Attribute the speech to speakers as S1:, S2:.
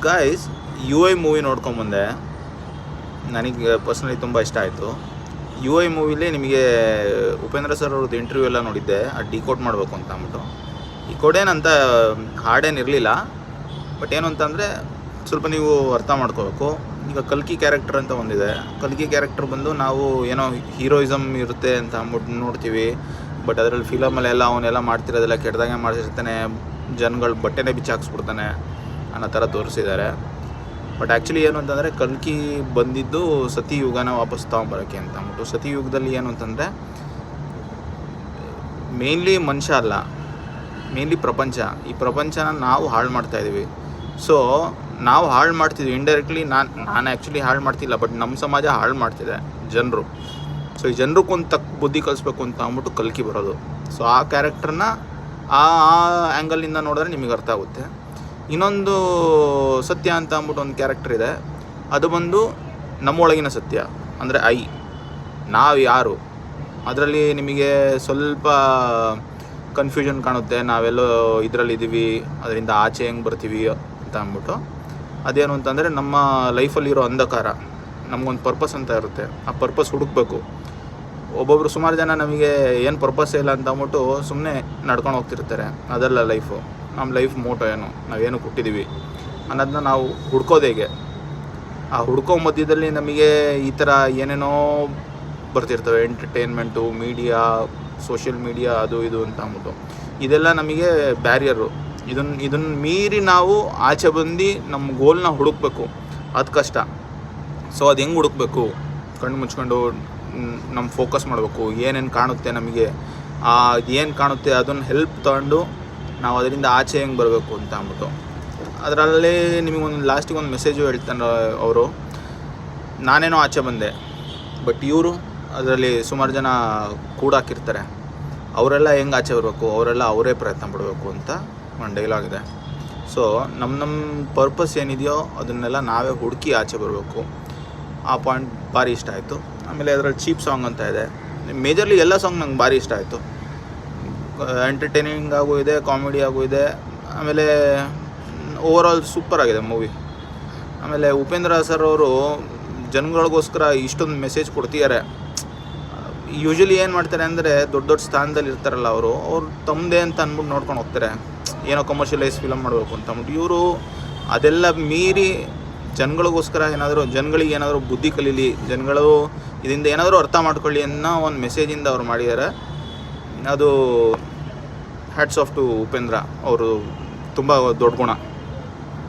S1: Guys UI movie ನೋಡ್ಕೊಂಬಂದೆ. ನನಗೆ personally ತುಂಬ ಇಷ್ಟ ಆಯಿತು. ಯು ಐ ಮೂವಿಲಿ ನಿಮಗೆ ಉಪೇಂದ್ರ ಸರ್ ಅವ್ರದ್ದು ಇಂಟರ್ವ್ಯೂ ಎಲ್ಲ ನೋಡಿದ್ದೆ, ಅದು ಡಿಕೋಡ್ ಮಾಡಬೇಕು ಅಂತ ಅಂದ್ಬಿಟ್ಟು. ಈ ಕೋಡೇನಂತ ಹಾಡೇನಿರಲಿಲ್ಲ, ಬಟ್ ಏನು ಅಂತಂದರೆ ಸ್ವಲ್ಪ ನೀವು ಅರ್ಥ ಮಾಡ್ಕೋಬೇಕು. ಈಗ ಕಲ್ಕಿ ಕ್ಯಾರೆಕ್ಟರ್ ಅಂತ ಒಂದಿದೆ. ಕಲ್ಕಿ ಕ್ಯಾರೆಕ್ಟರ್ ಬಂದು ನಾವು ಏನೋ ಹೀರೋಯಿಸಮ್ ಇರುತ್ತೆ ಅಂತ ಅಂದ್ಬಿಟ್ಟು ನೋಡ್ತೀವಿ, ಬಟ್ ಅದರಲ್ಲಿ ಫಿಲಮಲ್ಲೆಲ್ಲ ಅವನ್ನೆಲ್ಲ ಮಾಡ್ತಿರೋದೆಲ್ಲ ಕೆಟ್ಟದಾಗೆ ಮಾಡ್ತಿರ್ತಾನೆ, ಜನಗಳು ಬಟ್ಟೆನೇ ಬಿಚ್ಚಾಕ್ಸ್ಬಿಡ್ತಾನೆ ಅನ್ನೋ ಥರ ತೋರಿಸಿದ್ದಾರೆ. ಬಟ್ ಆ್ಯಕ್ಚುಲಿ ಏನು ಅಂತಂದರೆ ಕಲ್ಕಿ ಬಂದಿದ್ದು ಸತಿಯುಗನ ವಾಪಸ್ ತೊಗೊಂಬರೋಕ್ಕೆ ಅಂತ ಅಂದ್ಬಿಟ್ಟು. ಸತಿಯುಗದಲ್ಲಿ ಏನು ಅಂತಂದರೆ ಮೇನ್ಲಿ ಮನುಷ್ಯ ಅಲ್ಲ, ಮೇನ್ಲಿ ಪ್ರಪಂಚ. ಈ ಪ್ರಪಂಚನ ನಾವು ಹಾಳು ಮಾಡ್ತಾಯಿದ್ದೀವಿ. ಸೊ ನಾವು ಹಾಳು ಮಾಡ್ತಿದ್ವಿ ಇಂಡೈರೆಕ್ಟ್ಲಿ. ನಾನು ಆ್ಯಕ್ಚುಲಿ ಹಾಳು ಮಾಡ್ತಿಲ್ಲ, ಬಟ್ ನಮ್ಮ ಸಮಾಜ ಹಾಳು ಮಾಡ್ತಿದೆ ಜನರು. ಸೊ ಈ ಜನರಿಗೊಂದು ತಕ್ಕ ಬುದ್ಧಿ ಕಲಿಸ್ಬೇಕು ಅಂತ ಅಂದ್ಬಿಟ್ಟು ಕಲ್ಕಿ ಬರೋದು. ಸೊ ಆ ಕ್ಯಾರೆಕ್ಟರ್ನ ಆ ಆ್ಯಂಗಲಿಂದ ನೋಡಿದ್ರೆ ನಿಮಗೆ ಅರ್ಥ ಆಗುತ್ತೆ. ಇನ್ನೊಂದು ಸತ್ಯ ಅಂತ ಅಂದ್ಬಿಟ್ಟು ಒಂದು ಕ್ಯಾರೆಕ್ಟರ್ ಇದೆ, ಅದು ಬಂದು ನಮ್ಮೊಳಗಿನ ಸತ್ಯ, ಅಂದರೆ ನಾವು ಯಾರು. ಅದರಲ್ಲಿ ನಿಮಗೆ ಸ್ವಲ್ಪ ಕನ್ಫ್ಯೂಷನ್ ಕಾಣುತ್ತೆ, ನಾವೆಲ್ಲೋ ಇದರಲ್ಲಿದ್ದೀವಿ, ಅದರಿಂದ ಆಚೆ ಹೆಂಗೆ ಬರ್ತೀವಿ ಅಂತ ಅಂದ್ಬಿಟ್ಟು. ಅದೇನು ಅಂತಂದರೆ ನಮ್ಮ ಲೈಫಲ್ಲಿರೋ ಅಂಧಕಾರ, ನಮಗೊಂದು ಪರ್ಪಸ್ ಅಂತ ಇರುತ್ತೆ, ಆ ಪರ್ಪಸ್ ಹುಡುಕಬೇಕು. ಒಬ್ಬೊಬ್ಬರು ಸುಮಾರು ಜನ ನಮಗೆ ಏನು ಪರ್ಪಸ್ಸೇ ಇಲ್ಲ ಅಂತ ಅಂದ್ಬಿಟ್ಟು ಸುಮ್ಮನೆ ನಡ್ಕೊಂಡು ಹೋಗ್ತಿರ್ತಾರೆ. ಅದಲ್ಲ ಲೈಫು. ನಮ್ಮ ಲೈಫ್ ಮೋಟೋ ಏನು, ನಾವೇನು ಕೊಟ್ಟಿದ್ದೀವಿ ಅನ್ನೋದನ್ನ ನಾವು ಹುಡ್ಕೋದು ಹೇಗೆ. ಆ ಹುಡ್ಕೋ ಮಧ್ಯದಲ್ಲಿ ನಮಗೆ ಈ ಥರ ಏನೇನೋ ಬರ್ತಿರ್ತವೆ, ಎಂಟರ್ಟೈನ್ಮೆಂಟು, ಮೀಡಿಯಾ, ಸೋಷಿಯಲ್ ಮೀಡಿಯಾ, ಅದು ಇದು ಅಂತ ಅಂದ್ಬಿಟ್ಟು. ಇದೆಲ್ಲ ನಮಗೆ ಬ್ಯಾರಿಯರು. ಇದನ್ನು ಮೀರಿ ನಾವು ಆಚೆ ಬಂದು ನಮ್ಮ ಗೋಲ್ನ ಹುಡುಕಬೇಕು, ಅದು ಕಷ್ಟ. ಸೊ ಅದು ಹೆಂಗೆ ಹುಡುಕಬೇಕು? ಕಣ್ಣು ಮುಚ್ಕೊಂಡು ನಮ್ಮ ಫೋಕಸ್ ಮಾಡಬೇಕು. ಏನೇನು ಕಾಣುತ್ತೆ ನಮಗೆ, ಏನು ಕಾಣುತ್ತೆ ಅದನ್ನು ಹೆಲ್ಪ್ ತಗೊಂಡು ನಾವು ಅದರಿಂದ ಆಚೆ ಹೆಂಗೆ ಬರಬೇಕು ಅಂತ ಅಂದ್ಬಿಟ್ಟು. ಅದರಲ್ಲಿ ನಿಮಗೊಂದು ಲಾಸ್ಟಿಗೆ ಒಂದು ಮೆಸೇಜು ಹೇಳ್ತಾನೆ ಅವರು. ನಾನೇನೋ ಆಚೆ ಬಂದೆ, ಬಟ್ ಇವರು ಅದರಲ್ಲಿ ಸುಮಾರು ಜನ ಕೂಡಾಕಿರ್ತಾರೆ. ಅವರೆಲ್ಲ ಹೆಂಗೆ ಆಚೆ ಬರಬೇಕು, ಅವರೆಲ್ಲ ಅವರೇ ಪ್ರಯತ್ನ ಪಡಬೇಕು ಅಂತ ಒಂದು ಡೈಲಾಗ್ ಇದೆ. ಸೊ ನಮ್ಮ ಪರ್ಪಸ್ ಏನಿದೆಯೋ ಅದನ್ನೆಲ್ಲ ನಾವೇ ಹುಡುಕಿ ಆಚೆ ಬರಬೇಕು. ಆ ಪಾಯಿಂಟ್ ಭಾರಿ ಇಷ್ಟ ಆಯಿತು. ಆಮೇಲೆ ಅದರಲ್ಲಿ ಚೀಪ್ ಸಾಂಗ್ ಅಂತ ಇದೆ. ಮೇಜರ್ಲಿ ಎಲ್ಲ ಸಾಂಗ್ ನಂಗೆ ಭಾರಿ ಇಷ್ಟ ಆಯಿತು. ಎಂಟರ್ಟೈನಿಂಗ್ ಆಗೂ ಇದೆ, ಕಾಮಿಡಿ ಆಗೂ ಇದೆ. ಆಮೇಲೆ ಓವರಾಲ್ ಸೂಪರ್ ಆಗಿದೆ ಮೂವಿ. ಆಮೇಲೆ ಉಪೇಂದ್ರ ಸರ್ ಅವರು ಜನಗಳಿಗೋಸ್ಕರ ಇಷ್ಟೊಂದು ಮೆಸೇಜ್ ಕೊಡ್ತಿದ್ದಾರೆ. ಯೂಶ್ವಲಿ ಏನು ಮಾಡ್ತಾರೆ ಅಂದರೆ ದೊಡ್ಡ ದೊಡ್ಡ ಸ್ಥಾನದಲ್ಲಿ ಇರ್ತಾರಲ್ಲ ಅವರು ತಮ್ಮದೇ ಅಂತ ಅಂದ್ಬಿಟ್ಟು ನೋಡ್ಕೊಂಡು ಹೋಗ್ತಾರೆ, ಏನೋ ಕಮರ್ಷಿಯಲೈಸ್ ಫಿಲಮ್ ಮಾಡಬೇಕು ಅಂತ ಅಂದ್ಬಿಟ್ಟು. ಇವರು ಅದೆಲ್ಲ ಮೀರಿ ಜನಗಳಿಗೋಸ್ಕರ ಜನಗಳಿಗೆ ಏನಾದರೂ ಬುದ್ಧಿ ಕಲೀಲಿ, ಜನಗಳು ಇದರಿಂದ ಏನಾದರೂ ಅರ್ಥ ಮಾಡ್ಕೊಳ್ಳಿ ಅನ್ನೋ ಒಂದು ಮೆಸೇಜಿಂದ ಅವ್ರು ಮಾಡಿದ್ದಾರೆ. ಅದು ಹ್ಯಾಟ್ಸ್ ಆಫ್ ಟು ಉಪೇಂದ್ರ ಅವರು. ತುಂಬ ದೊಡ್ಡ ಗುಣ.